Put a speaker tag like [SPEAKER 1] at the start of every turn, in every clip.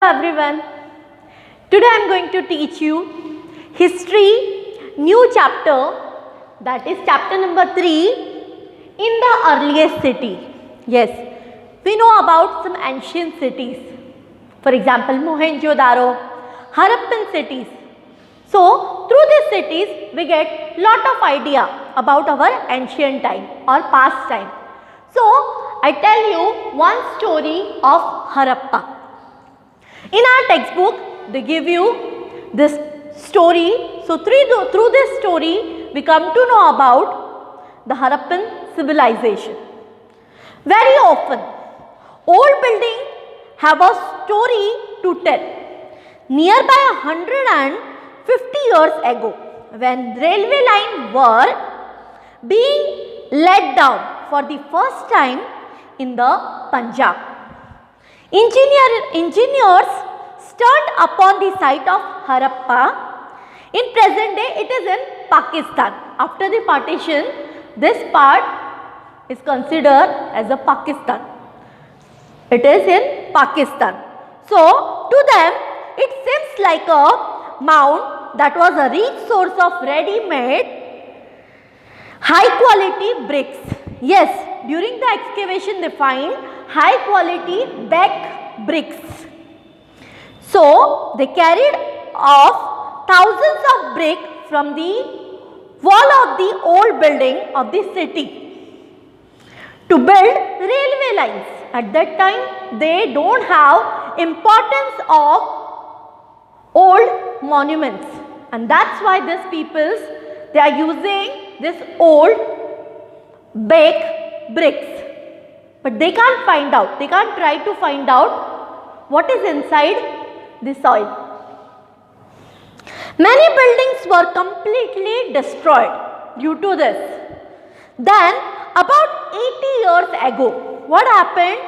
[SPEAKER 1] everyone. Today I am going to teach you history new chapter, that is chapter number 3, in the earliest city. Yes, we know about some ancient cities, for example Mohenjo-daro, Harappan cities. So through these cities we get lot of idea about our ancient time or past time. So I tell you one story of Harappa. In our textbook they give you this story. So through this story we come to know about the Harappan civilization. Very often old buildings have a story to tell. Nearby 150 years ago, when railway lines were being let down for the first time in the Punjab, engineers stood upon the site of Harappa. In present day it is in Pakistan. After the partition, this part is considered as a Pakistan. It is in Pakistan. So to them it seems like a mound that was a rich source of ready-made high quality bricks. Yes, during the excavation they find high quality baked bricks. So they carried off thousands of bricks from the wall of the old building of the city to build railway lines. At that time they don't have importance of old monuments, and that's why these peoples they are using this old baked bricks. But they can't find out, they can't try to find out what is inside the soil. Many buildings were completely destroyed due to this. Then about 80 years ago, what happened?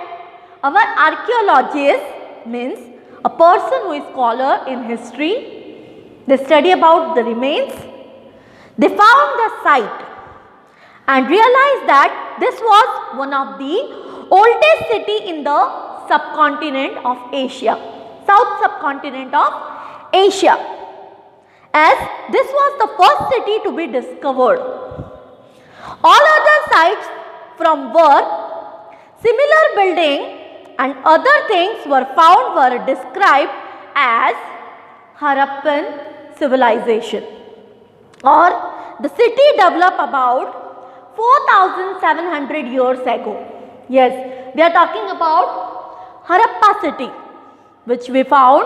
[SPEAKER 1] Our archaeologist, means a person who is scholar in history, they study about the remains. They found the site and realized that this was one of the oldest city in the subcontinent of Asia, south subcontinent of Asia, as this was the first city to be discovered. All other sites from where similar building and other things were found were described as Harappan civilization, or the city developed about 4700 years ago. Yes, we are talking about Harappa city, which we found,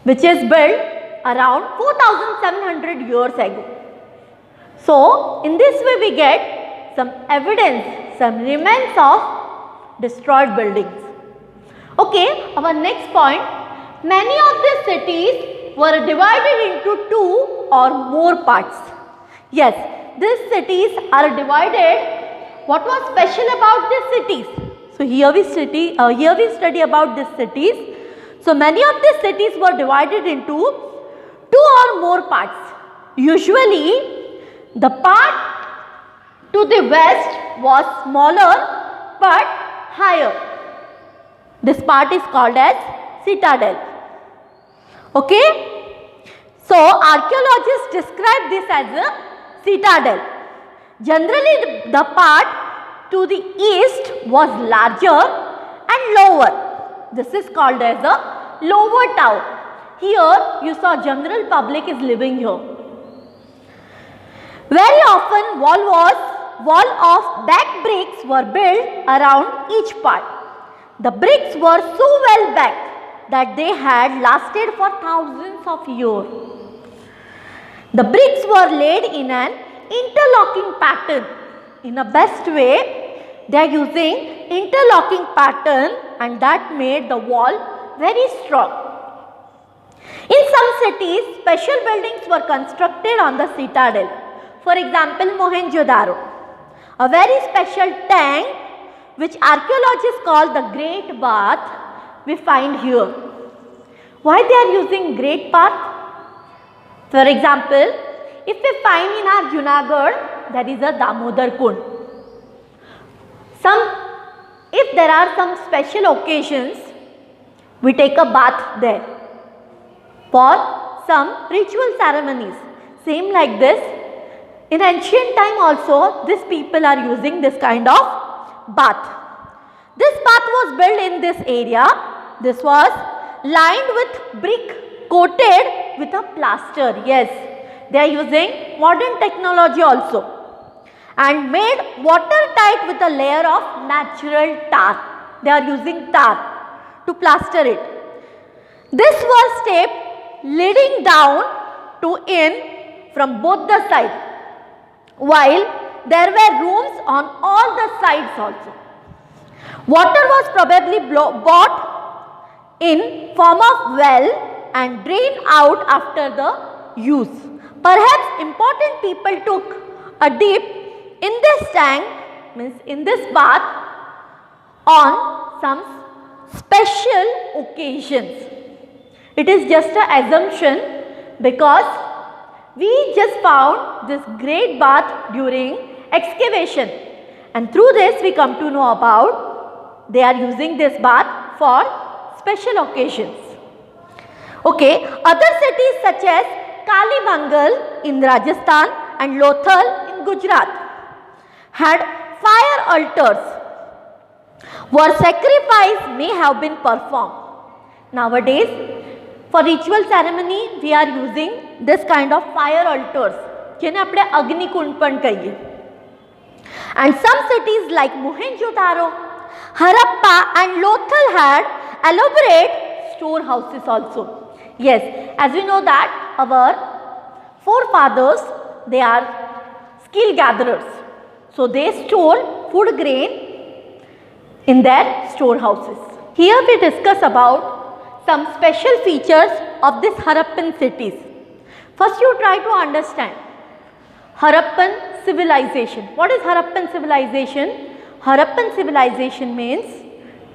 [SPEAKER 1] which is built around 4700 years ago. So in this way we get some evidence, some remains of destroyed buildings. Okay, our next point, many of these cities were divided into 2 or more parts. Yes, these cities are divided. What was special about these cities? So here we study about these cities. So many of these cities were divided into 2 or more parts. Usually the part to the west was smaller but higher. This part is called as citadel. Okay. So archaeologists describe this as a citadel. Generally the part to the east was larger and lower. This is called as a lower town. Here you saw general public is living here. Very often wall of backed bricks were built around each part. The bricks were so well backed that they had lasted for thousands of years. The bricks were laid in an interlocking pattern. In a best way, they are using interlocking pattern, and that made the wall very strong. In some cities, special buildings were constructed on the citadel. For example, Mohenjo-daro, a very special tank which archaeologists call the Great Bath, we find here. Why they are using Great Bath? For example, if we find in our Junagadh, there is a Damodar Kund. If there are some special occasions, We take a bath there for some ritual ceremonies. Same like this. In ancient time also, these people are using this kind of bath. This bath was built in this area. This was lined with brick coated with a plaster. Yes, they are using modern technology also. And made watertight with a layer of natural tar. They are using tar to plaster it. This was step leading down to in from both the sides, while there were rooms on all the sides also. Water was probably brought in form of well and drained out after the use. Perhaps important people took a dip in this tank, means in this bath, on some special occasions. It is just an assumption because we just found this great bath during excavation, and through this we come to know about they are using this bath for special occasions. Okay, other cities such as Kalibangal in Rajasthan and Lothal in Gujarat had fire altars where sacrifice may have been performed. Nowadays, for ritual ceremony, we are using this kind of fire altars, જેને આપણે અગ્નિકુંડ પણ કહીએ. And some cities like Mohenjo-daro, Harappa and Lothal had elaborate storehouses also. Yes, as we know that our forefathers, they are skill gatherers. So they store food grain in their storehouses. Here we discuss about some special features of these Harappan cities. First you try to understand Harappan civilization. What is Harappan civilization? Harappan civilization means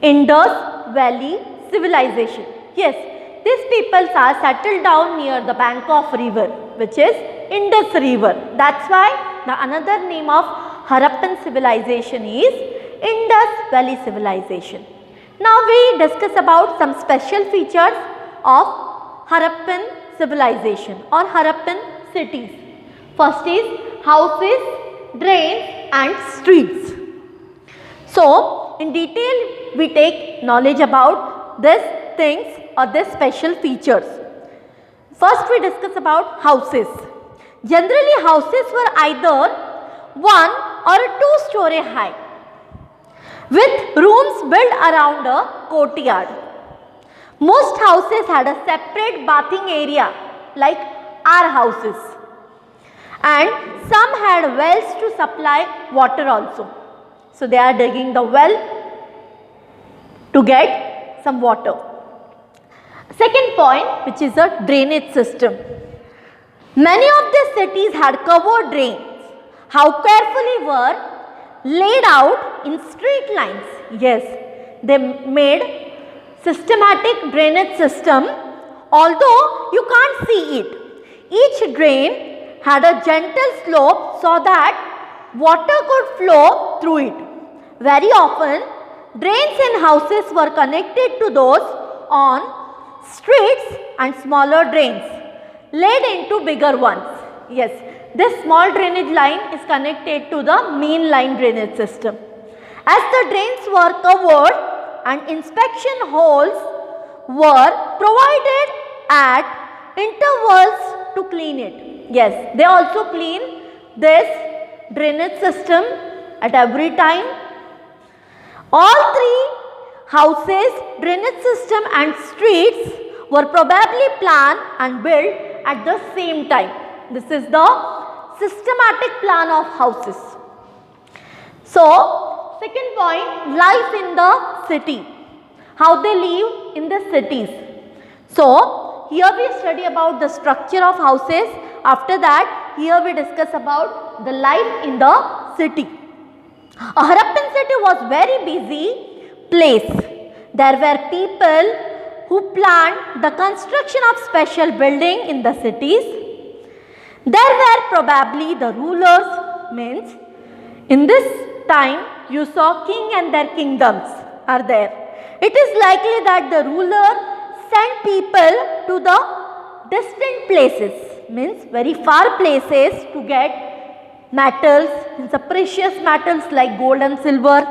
[SPEAKER 1] Indus Valley civilization. Yes, these peoples are settled down near the bank of river, which is Indus River. That's why the another name of Harappan civilization is Indus Valley civilization. Now we discuss about some special features of Harappan civilization or Harappan cities. First is houses, drains and streets. So in detail we take knowledge about these things or these special features. First we discuss about houses. Generally houses were either 1 or 2-story high, with rooms built around a courtyard. Most houses had a separate bathing area like our houses, and some had wells to supply water also. So they are digging the well to get some water. Second point, which is a drainage system. Many of these cities had covered drains. How carefully were laid out in straight lines. Yes, they made systematic drainage system, although you can't see it. Each drain had a gentle slope so that water could flow through it. Very often, drains in houses were connected to those on streets and smaller drains laid into bigger ones. Yes, this small drainage line is connected to the main line drainage system. As the drains were covered and inspection holes were provided at intervals to clean it. Yes, they also clean this drainage system at every time. All three houses, drainage system and streets were probably planned and built at the same time. This is the systematic plan of houses. So, second point, life in the city. How they live in the cities. So, here we study about the structure of houses. After that, here we discuss about the life in the city. A Harappan city was very busy place. There were people who planned the construction of special building in the cities. There were probably the rulers, means in this time you saw king and their kingdoms are there. It is likely that the ruler sent people to the distant places, means very far places, to get metals, means the precious metals like gold and silver,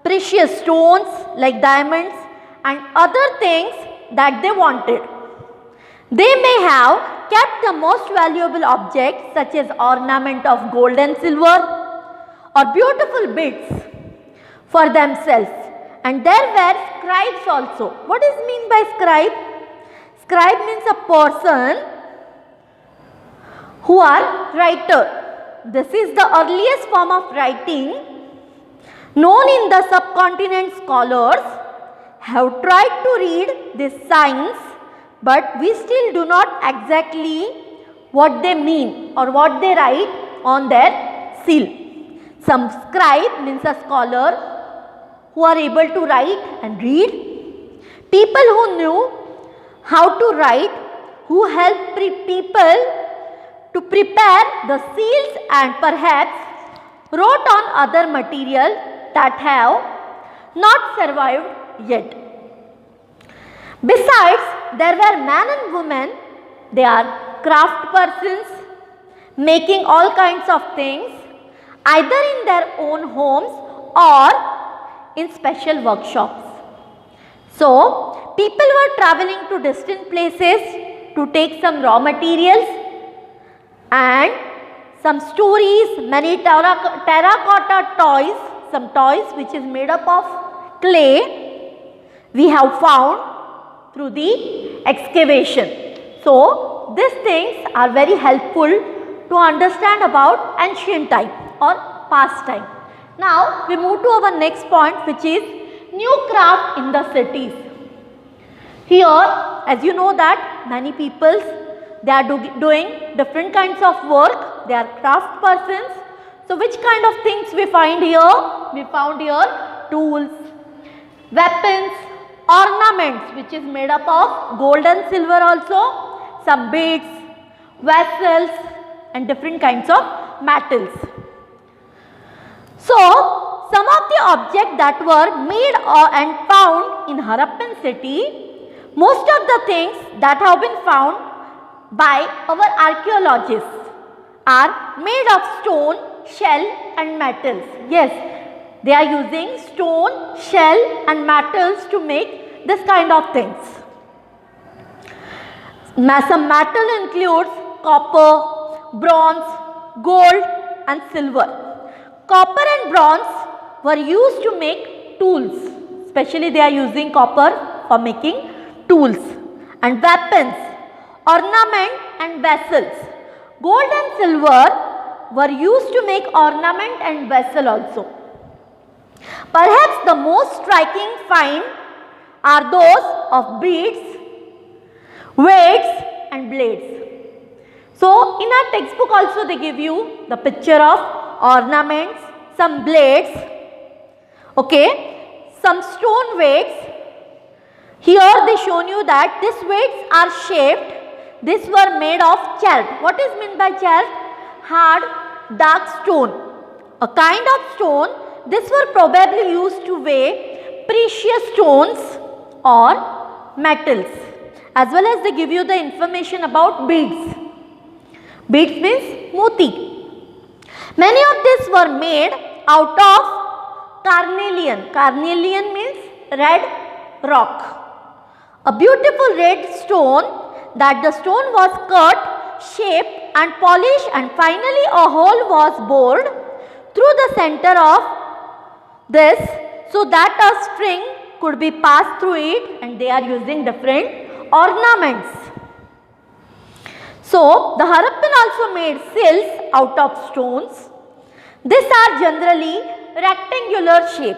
[SPEAKER 1] precious stones like diamonds and other things that they wanted. They may have kept the most valuable objects such as ornament of gold and silver or beautiful beads for themselves. And there were scribes also. What is mean by scribe? Scribe means a person who are writer. This is the earliest form of writing known in the subcontinent. Scholars have tried to read these signs, but we still do not exactly what they mean or what they write on their seal. Some scribe means a scholar who are able to write and read. People who knew how to write, who helped people to prepare the seals and perhaps wrote on other material that have not survived yet. Besides, there were men and women, they are craft persons making all kinds of things either in their own homes or in special workshops. So, people were traveling to distant places to take some raw materials and some stories, many terracotta toys, some toys which is made up of clay we have found through the excavation. So, these things are very helpful to understand about ancient time or past time. Now, we move to our next point, which is new craft in the cities. Here, as you know that many people, they are doing different kinds of work, they are craft persons. So, which kind of things we find here? We found here tools, weapons, ornaments which is made up of gold and silver also, some beads, vessels and different kinds of metals. So, some of the objects that were made and found in Harappan city, most of the things that have been found by our archaeologists are made of stone, shell and metals. Yes, they are using stone, shell and metals to make this kind of things. Some metal includes copper, bronze, gold and silver. Copper and bronze were used to make tools, especially they are using copper for making tools and weapons, ornament and vessels. Gold and silver were used to make ornament and vessel also. Perhaps the most striking find are those of beads, weights and blades. So, in our textbook also they give you the picture of ornaments, some blades, okay, some stone weights. Here they shown you that these weights are shaped, these were made of chert. What is meant by chert? Hard, dark stone, a kind of stone. These were probably used to weigh precious stones or metals, as well as they give you the information about beads. Beads means moti. Many of these were made out of carnelian. Carnelian means red rock. A beautiful red stone that the stone was cut, shaped and polished and finally a hole was bored through the center of this so that a string could be passed through it and they are using different ornaments. So, the Harappan also made seals out of stones. These are generally rectangular shape.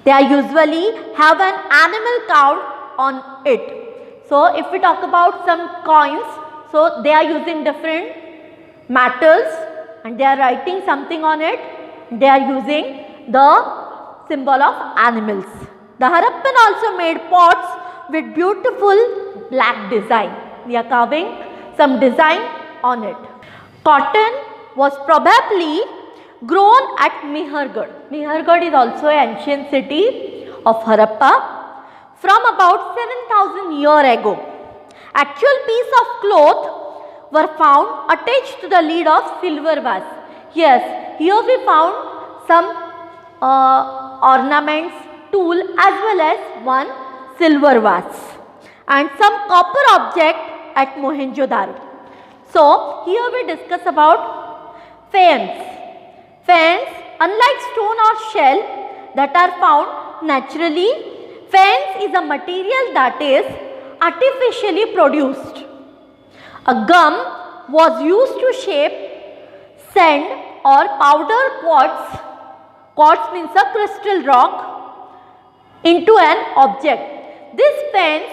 [SPEAKER 1] They are usually have an animal carved on it. So, if we talk about some coins, so they are using different metals and they are writing something on it. They are using the symbol of animals. The Harappan also made pots with beautiful black design. We are carving some design on it. Cotton was probably grown at Mehergarh. Mehergarh is also an ancient city of Harappa from about 7,000 years ago. Actual piece of cloth were found attached to the lid of silver vase. Yes, here we found some ornaments, tool as well as one silver vase and some copper object at Mohenjo-daro. So, here we discuss about fans. Fans, unlike stone or shell that are found naturally, fans is a material that is artificially produced. A gum was used to shape sand or powder quartz. Quartz means a crystal rock into an object. This fence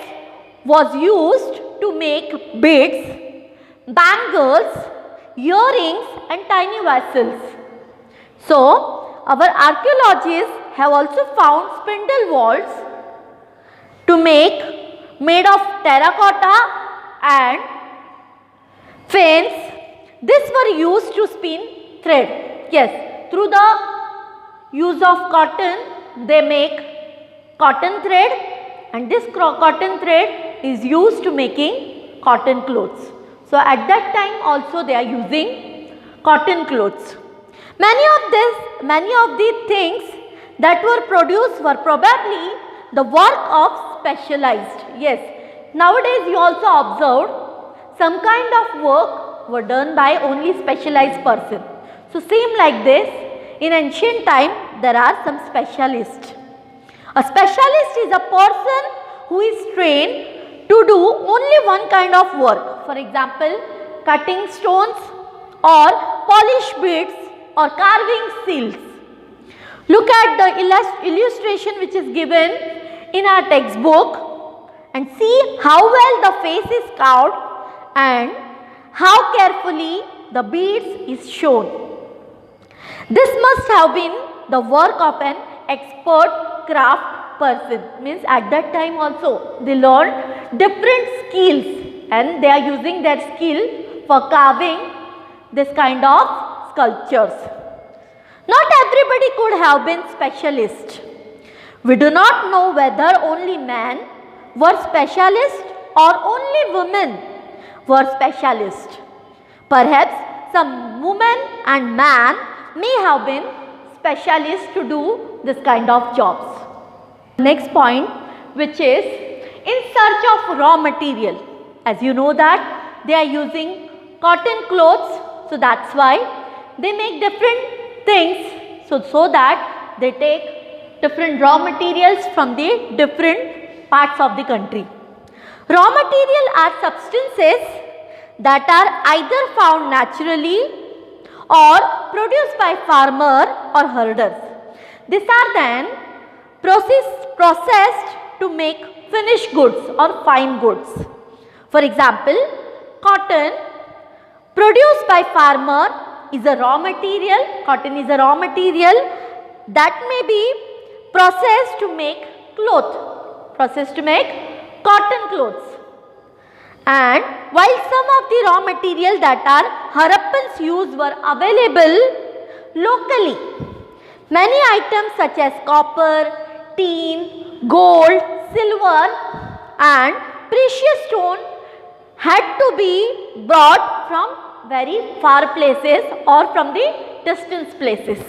[SPEAKER 1] was used to make beads, bangles, earrings and tiny vessels. So, our archaeologists have also found spindle wheels to make made of terracotta and fans. These were used to spin thread. Yes, through the use of cotton, they make cotton thread and this cotton thread is used to making cotton clothes. So, at that time also they are using cotton clothes. Many of the things that were produced were probably the work of specialized. Yes, nowadays you also observed some kind of work were done by only specialized person. So, same like this, in ancient time there are some specialists. A specialist is a person who is trained to do only one kind of work. For example, cutting stones or polish beads or carving seals. Look at the illustration which is given in our textbook and see how well the face is carved and how carefully the beads is shown. This must have been the work of an expert craft person. Means at that time also they learned different skills and they are using their skill for carving this kind of sculptures. Not everybody could have been specialist. We do not know whether only men were specialists or only women were specialists. Perhaps some women and man may have been specialists to do this kind of jobs. Next point, which is in search of raw material. As you know that they are using cotton clothes, so that's why they make different things so that they take different raw materials from the different parts of the country. Raw material are substances that are either found naturally or produced by farmer or herders. These are then processed to make finished goods or fine goods. For example, cotton produced by farmer is a raw material. Cotton is a raw material that may be processed to make cloth, processed to make cotton clothes. And while some of the raw material that are Harappans used were available locally, many items such as copper, tin, gold, silver and precious stone had to be brought from very far places or from the distant places.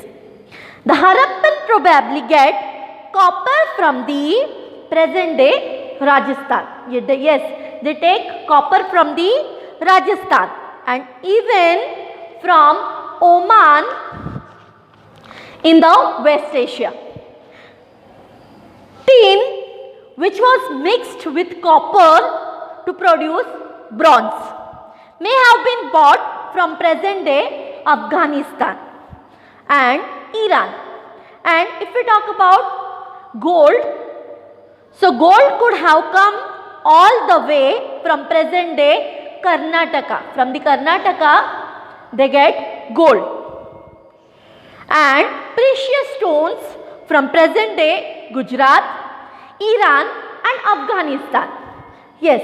[SPEAKER 1] The Harappan probably get copper from the present day Rajasthan. Yes, they take copper from the Rajasthan and even from Oman in the West Asia. Tin, which was mixed with copper to produce bronze, may have been bought from present day Afghanistan and Iran. And if we talk about gold, so gold could have come all the way from present day Karnataka. From the Karnataka they get gold. And precious stones from present day Gujarat, Iran and Afghanistan. Yes,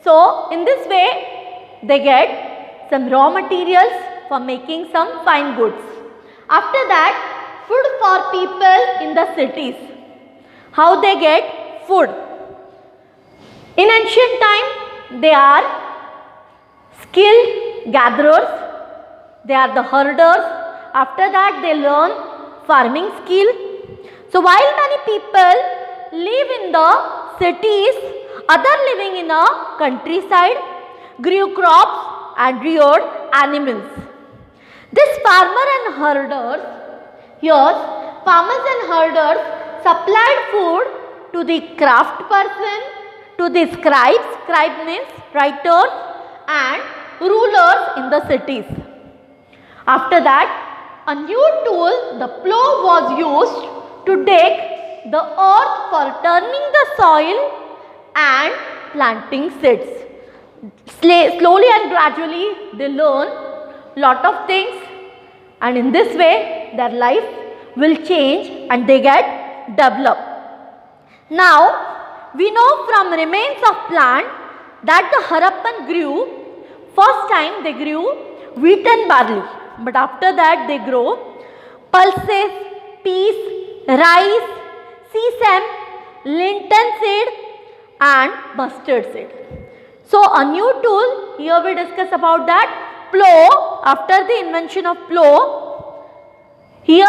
[SPEAKER 1] so in this way they get some raw materials for making some fine goods. After that, food for people in the cities. How they get food? In ancient time, they are skilled gatherers, they are the herders. After that, they learn farming skill. So while many people live in the cities, others living in a countryside grew crops and reared animals. This farmer and herders, here farmers and herders supplied food to the craft person, to the scribes, scribe means writers, and rulers in the cities. After that, a new tool, the plough, was used to dig the earth for turning the soil and planting seeds. Slowly and gradually they learn lot of things, and in this way their life will change and they get developed. Now we know from remains of plant that the Harappan grew, first time they grew wheat and barley, but after that they grow pulses, peas, rice, sesame, linton seed and mustard seed. So a new tool, here we discuss about that plough. After the invention of plough, here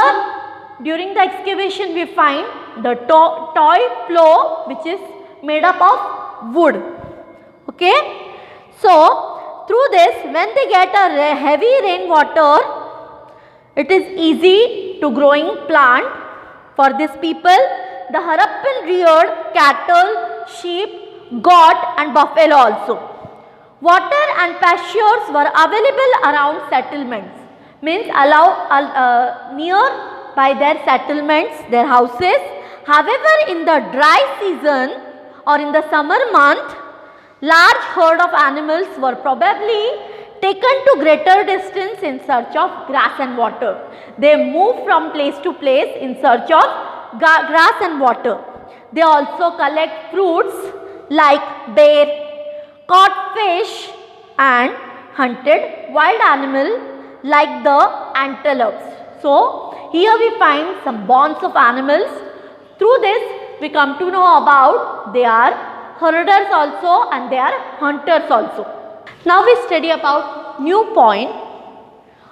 [SPEAKER 1] during the excavation we find the toy plough which is made up of wood. Okay. So through this, when they get a heavy rainwater, it is easy to growing plant for these people. The Harappan reared cattle, sheep, goat and buffalo also. Water and pastures were available around settlements, means near by their settlements, their houses. However, in the dry season or in the summer month, large herd of animals were probably taken to greater distance in search of grass and water. They move from place to place in search of grass and water. They also collect fruits like bear, caught fish and hunted wild animal like the antelopes. So here we find some bonds of animals. Through this we come to know about they are herders also and they are hunters also. Now we study about new point,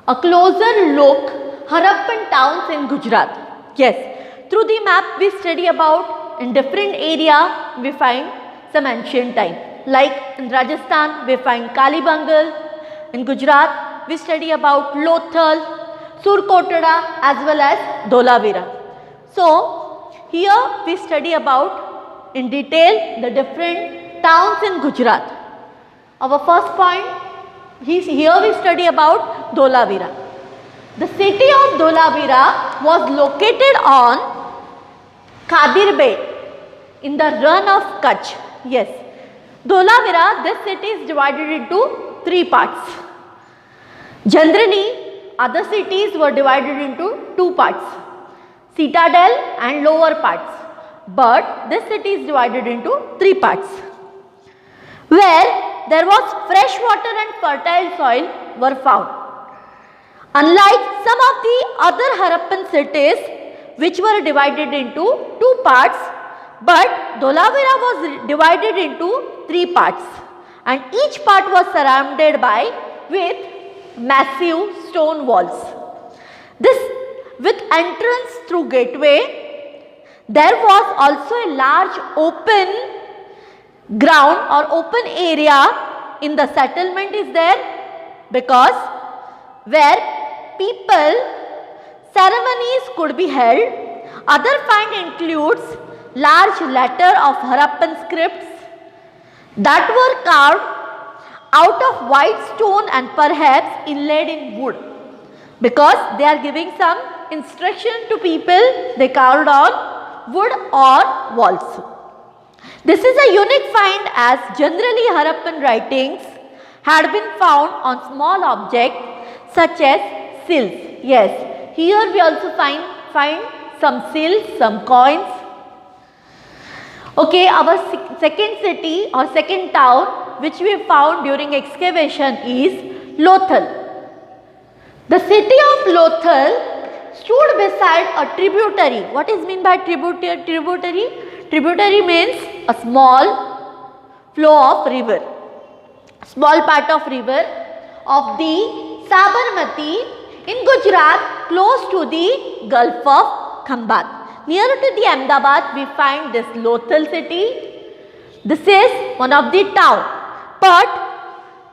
[SPEAKER 1] a closer look Harappan towns in Gujarat. Yes, through the map we study about in different area we find some ancient time. Like in Rajasthan we find Kalibangal, in Gujarat we study about Lothal, Surkotada as well as Dholavira. So here we study about in detail the different towns in Gujarat. Our first point, here we study about Dholavira. The city of Dholavira was located on Khadir Bay in the run of Kutch. Yes, Dholavira, this city is divided into three parts. Generally, other cities were divided into two parts, citadel and lower parts. But this city is divided into three parts, where there was fresh water and fertile soil were found. Unlike some of the other Harappan cities which were divided into two parts, but Dholavira was divided into three parts and each part was surrounded by with massive stone walls. This with entrance through gateway, there was also a large open ground or open area in the settlement is there, because where people ceremonies could be held. Other find includes large letter of Harappan scripts that were carved out of white stone and perhaps inlaid in wood, because they are giving some instruction to people, they carved on wood or walls. This is a unique find as generally Harappan writings had been found on small objects such as seals. Yes, here we also find some seals, some coins. Okay, our second city or second town which we found during excavation is Lothal. The city of Lothal stood beside a tributary. What is mean by tributary? Tributary means a small flow of river, small part of river of the Sabarmati in Gujarat, close to the Gulf of Khambat. Near to the Ahmedabad, we find this Lothal city. This is one of the town, but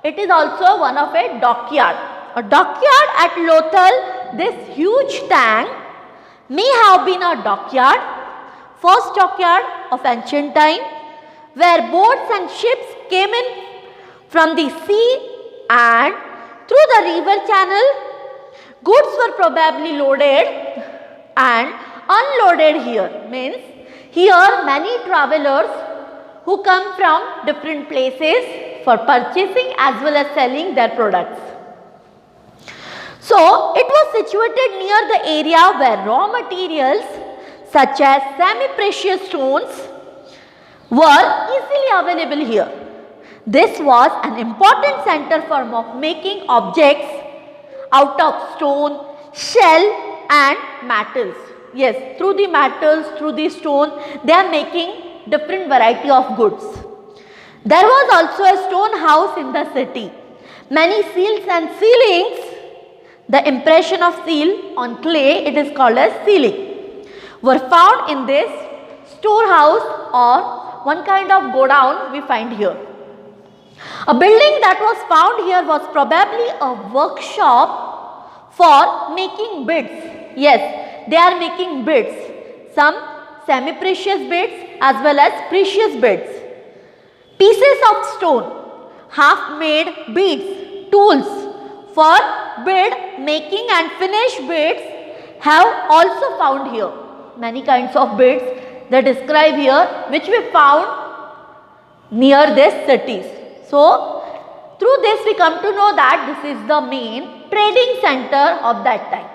[SPEAKER 1] it is also one of a dockyard. A dockyard at Lothal, this huge tank may have been a dockyard, first dockyard of ancient time, where boats and ships came in from the sea and through the river channel, goods were probably loaded and unloaded here. Means here many travelers who come from different places for purchasing as well as selling their products. So, it was situated near the area where raw materials such as semi-precious stones were easily available here. This was an important center for making objects out of stone, shell and metals. Yes, through the metals, through the stone, they are making different variety of goods. There was also a stone house in the city. Many seals and ceilings, the impression of seal on clay, it is called as sealing, were found in this storehouse or one kind of godown we find here. A building that was found here was probably a workshop for making beads. Yes, they are making beads, some semi-precious beads as well as precious beads. Pieces of stone, half-made beads, tools for bead making and finished beads have also found here. Many kinds of beads they describe here which we found near these cities. So, through this we come to know that this is the main trading center of that time.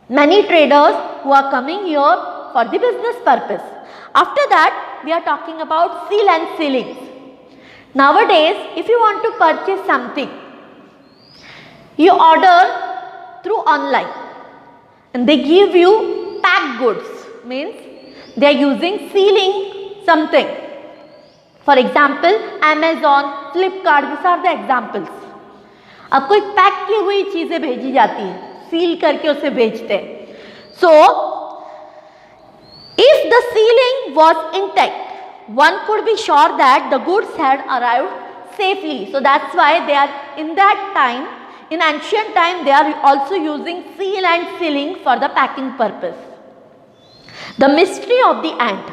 [SPEAKER 1] Many traders who are coming here for the business purpose. After that, we are talking about seal and sealings. Nowadays, if you want to purchase something, you order through online and they give you packed goods, means they are using sealing something. For example, Amazon, Flipkart, these are the examples. आपको एक pack की हुई चीजें भेजी जाती है, seal करके उसे भेजते हैं. So, if the sealing was intact, one could be sure that the goods had arrived safely. So that's why they are in that time, in ancient time, they are also using seal and sealing for the packing purpose. The mystery of the ant.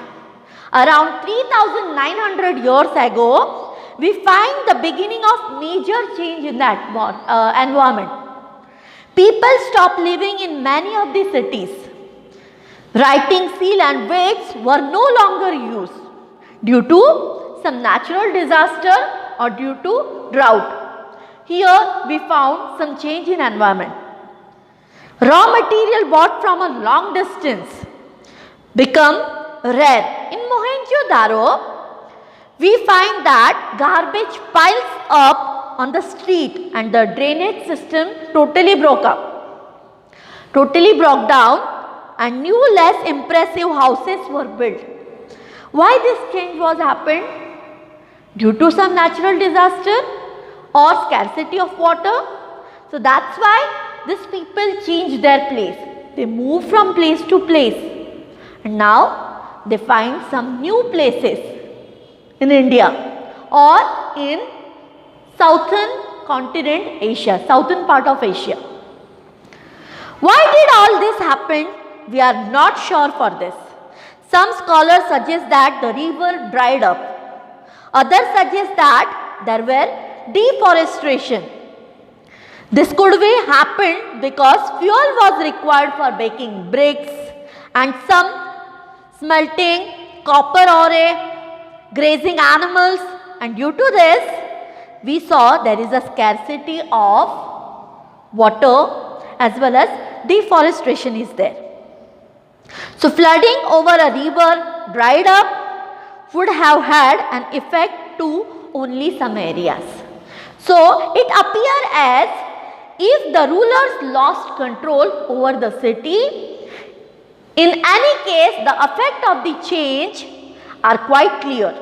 [SPEAKER 1] Around 3900 years ago, we find the beginning of major change in the environment. People stopped living in many of the cities. Writing, seal and weights were no longer used due to some natural disaster or due to drought. Here we found some change in environment. Raw material bought from a long distance become rare. In Mohenjo-daro, we find that garbage piles up on the street and the drainage system totally broke down and new less impressive houses were built. Why this change was happened? Due to some natural disaster or scarcity of water. So that's why these people changed their place. They moved from place to place and now they find some new places in India or in southern continent Asia, southern part of Asia. Why did all this happen? We are not sure for this. Some scholars suggest that the river dried up. Others suggest that there were deforestation. This could have happened because fuel was required for baking bricks and some smelting copper ore, grazing animals, and due to this we saw there is a scarcity of water as well as deforestation is there. So flooding over a river dried up would have had an effect to only some areas. So it appears as if the rulers lost control over the city, in any case the effect of the change are quite clear.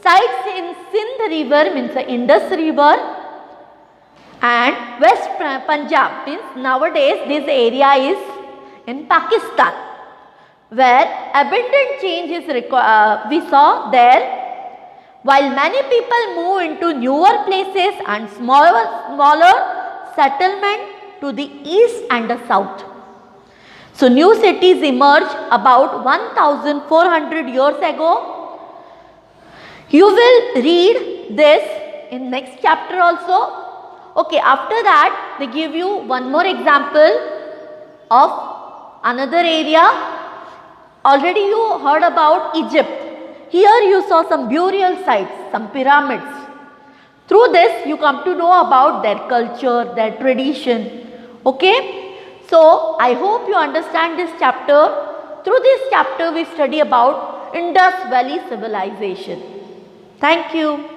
[SPEAKER 1] Sites in Sindh river means the Indus river and West Punjab means nowadays this area is in Pakistan, where abundant change is we saw there, while many people move into newer places and smaller settlement to the east and the south. So new cities emerged about 1400 years ago. You will read this in next chapter also. Okay, after that they give you one more example of another area. Already you heard about Egypt. Here you saw some burial sites, some pyramids. Through this you come to know about their culture, their tradition. Okay. So I hope you understand this chapter. Through this chapter we study about Indus Valley civilization. Thank you.